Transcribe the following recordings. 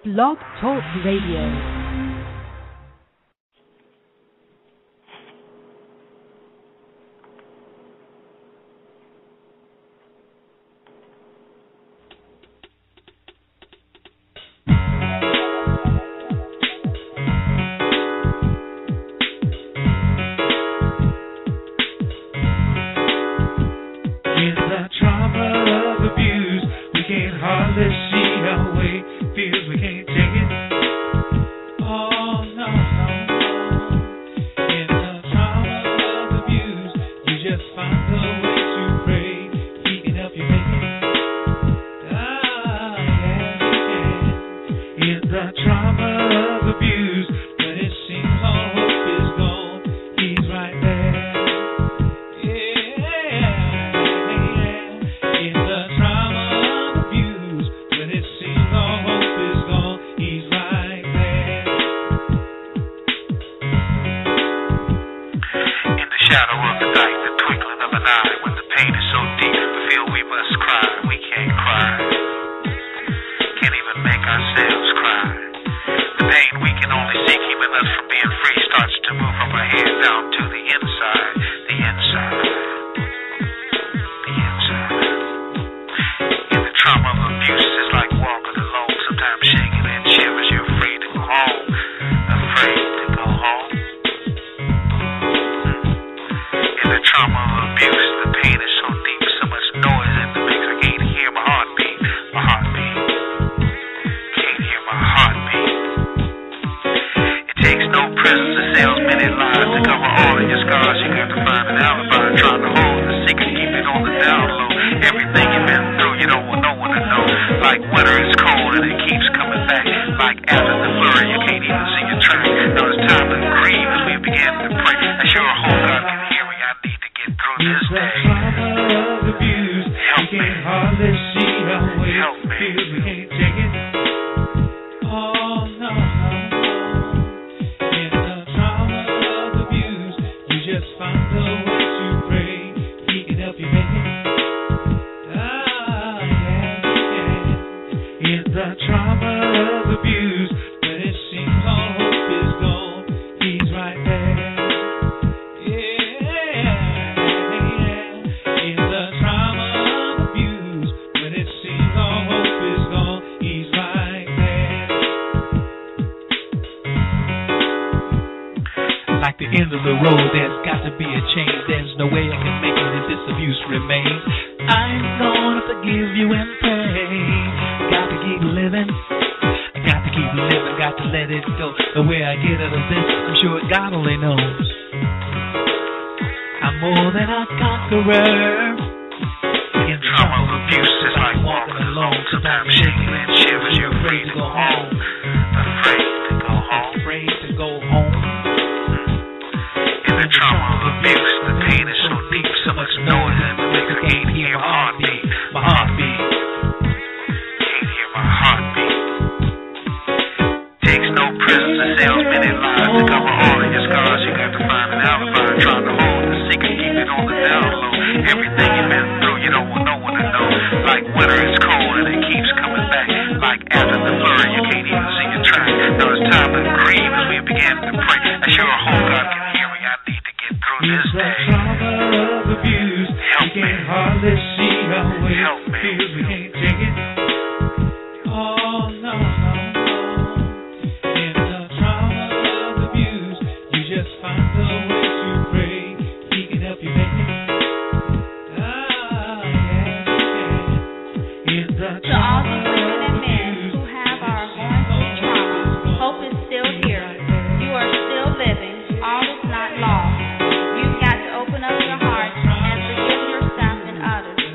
Blog Talk Radio. All is not lost. You've got to open up your heart and forgive yourself and others.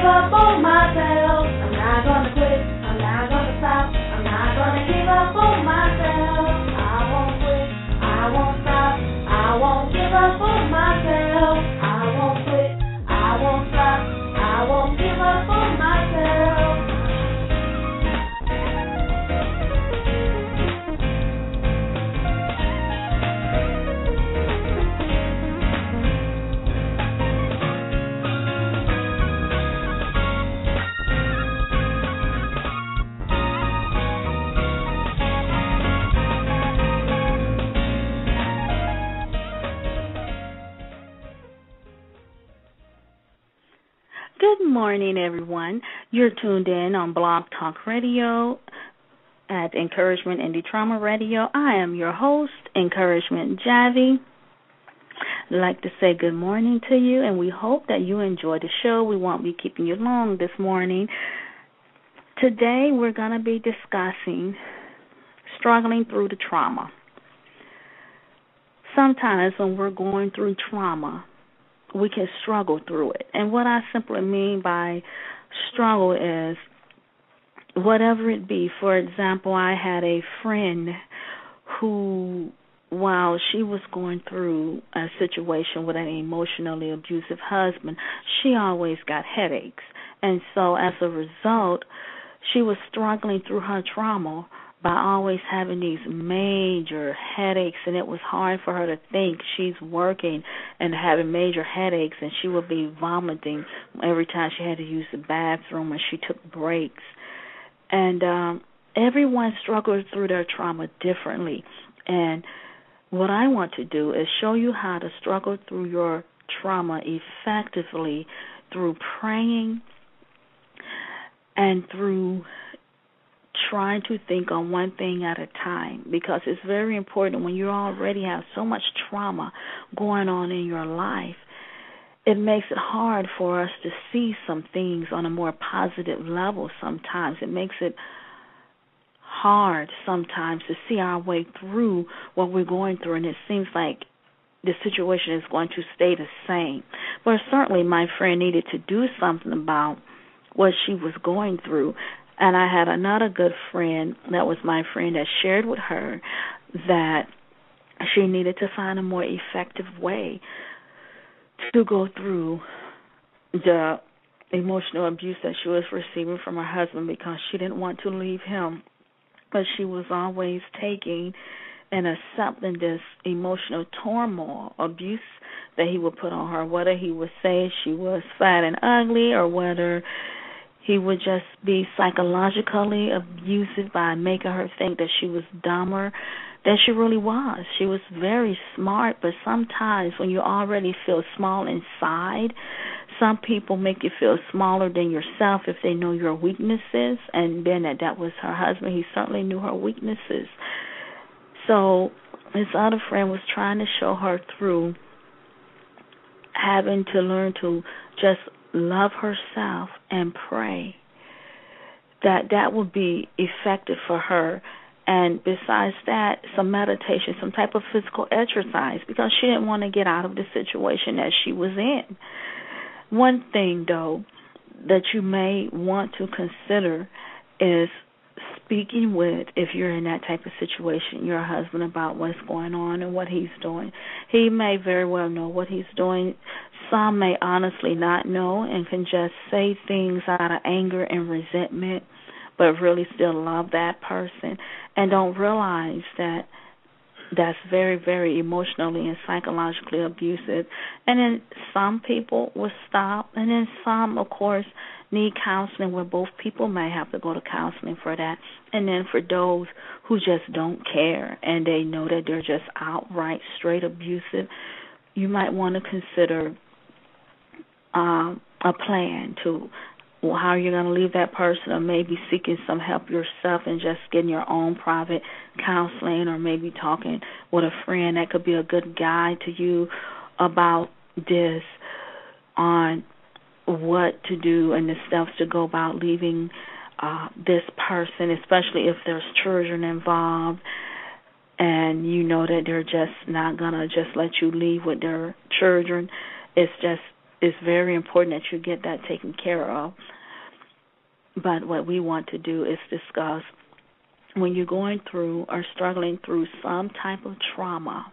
give up on myself. I'm not gonna quit. I'm not gonna stop. I'm not gonna give up on myself. I won't quit. I won't stop. I won't give up on myself. I won't quit. I won't stop. I won't give up on myself. Good morning, everyone. You're tuned in on Blog Talk Radio at Encouragement Indie Trauma Radio. I am your host, Encouragement Javi. I'd like to say good morning to you, and we hope that you enjoy the show. We won't be keeping you long this morning. Today, we're going to be discussing struggling through the trauma. Sometimes when we're going through trauma, we can struggle through it. And what I simply mean by struggle is whatever it be. For example, I had a friend who, while she was going through a situation with an emotionally abusive husband, she always got headaches. And so as a result, she was struggling through her trauma by always having these major headaches, and it was hard for her to think. She's working and having major headaches, and she would be vomiting every time she had to use the bathroom when she took breaks. And everyone struggles through their trauma differently. And what I want to do is show you how to struggle through your trauma effectively through praying and through trying to think on one thing at a time, because it's very important when you already have so much trauma going on in your life. It makes it hard for us to see some things on a more positive level sometimes. It makes it hard sometimes to see our way through what we're going through, and it seems like the situation is going to stay the same. But certainly my friend needed to do something about what she was going through. And I had another good friend that was my friend that shared with her that she needed to find a more effective way to go through the emotional abuse that she was receiving from her husband, because she didn't want to leave him. But she was always taking and accepting this emotional turmoil, abuse that he would put on her, whether he would say she was fat and ugly or whether he would just be psychologically abusive by making her think that she was dumber than she really was. She was very smart, but sometimes when you already feel small inside, some people make you feel smaller than yourself if they know your weaknesses, and then that was her husband. He certainly knew her weaknesses. So this other friend was trying to show her through having to learn to just love herself and pray that would be effective for her. And besides that, some meditation, some type of physical exercise, because she didn't want to get out of the situation that she was in. One thing, though, that you may want to consider is speaking with, if you're in that type of situation, your husband about what's going on and what he's doing. He may very well know what he's doing. Some may honestly not know and can just say things out of anger and resentment, but really still love that person and don't realize that that's very, very emotionally and psychologically abusive. And then some people will stop, and then some, of course, need counseling, where both people may have to go to counseling for that. And then for those who just don't care and they know that they're just outright straight abusive, you might want to consider a plan to how you're going to leave that person, or maybe seeking some help yourself and just getting your own private counseling, or maybe talking with a friend that could be a good guide to you about this, on what to do and the steps to go about leaving this person, especially if there's children involved and you know that they're just not going to just let you leave with their children. It's it's very important that you get that taken care of. But what we want to do is discuss when you're going through or struggling through some type of trauma,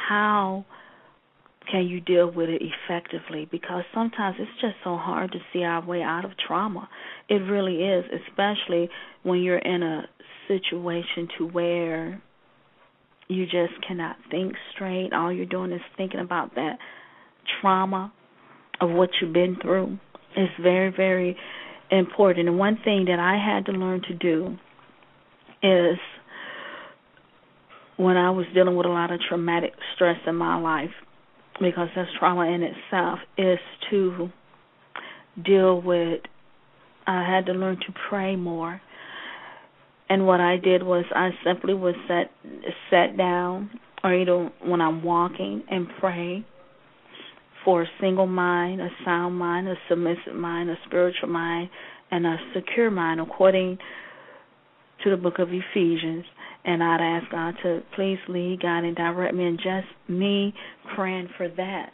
how can you deal with it effectively? Because sometimes it's just so hard to see our way out of trauma. It really is, especially when you're in a situation to where you just cannot think straight. All you're doing is thinking about that trauma of what you've been through. It's very, very important. And one thing that I had to learn to do is when I was dealing with a lot of traumatic stress in my life, because that's trauma in itself, is to deal with, I had to learn to pray more. And what I did was I simply would sat down, or either when I'm walking, and pray for a single mind, a sound mind, a submissive mind, a spiritual mind, and a secure mind, according to the book of Ephesians. And I'd ask God to please lead, guide, and direct me. And just me praying for that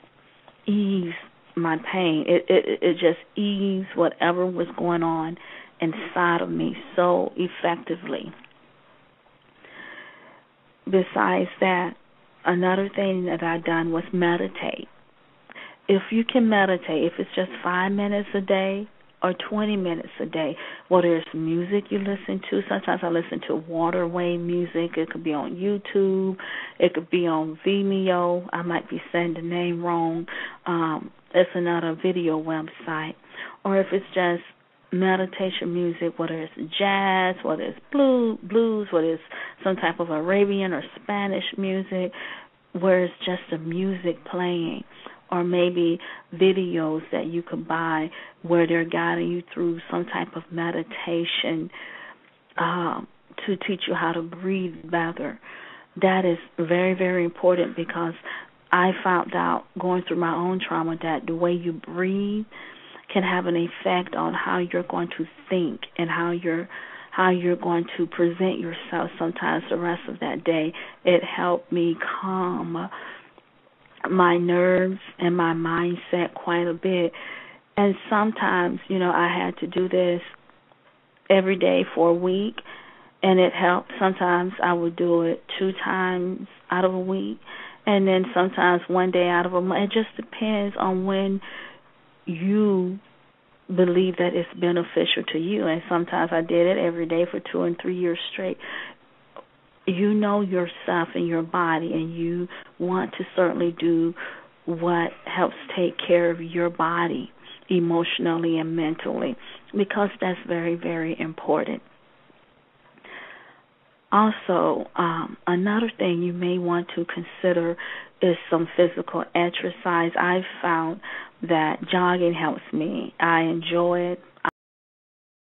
ease my pain. It just eased whatever was going on inside of me so effectively. Besides that, another thing that I done was meditate. If you can meditate, if it's just 5 minutes a day or 20 minutes a day, whether it's music you listen to, sometimes I listen to waterway music. It could be on YouTube. It could be on Vimeo. I might be saying the name wrong. It's another video website. Or if it's just meditation music, whether it's jazz, whether it's blues, whether it's some type of Arabian or Spanish music, where it's just the music playing, or maybe videos that you could buy where they're guiding you through some type of meditation to teach you how to breathe better. That is very, very important, because I found out going through my own trauma that the way you breathe can have an effect on how you're going to think and how you're going to present yourself sometimes the rest of that day. It helped me calm my nerves and my mindset quite a bit. And sometimes, I had to do this every day for a week, and it helped. Sometimes I would do it 2 times out of a week, and then sometimes one day out of a month. It just depends on when you believe that it's beneficial to you. And sometimes I did it every day for 2 and 3 years straight. You know yourself and your body, and you want to certainly do what helps take care of your body emotionally and mentally, because that's very, very important. Also, another thing you may want to consider is some physical exercise. I've found that jogging helps me. I enjoy it.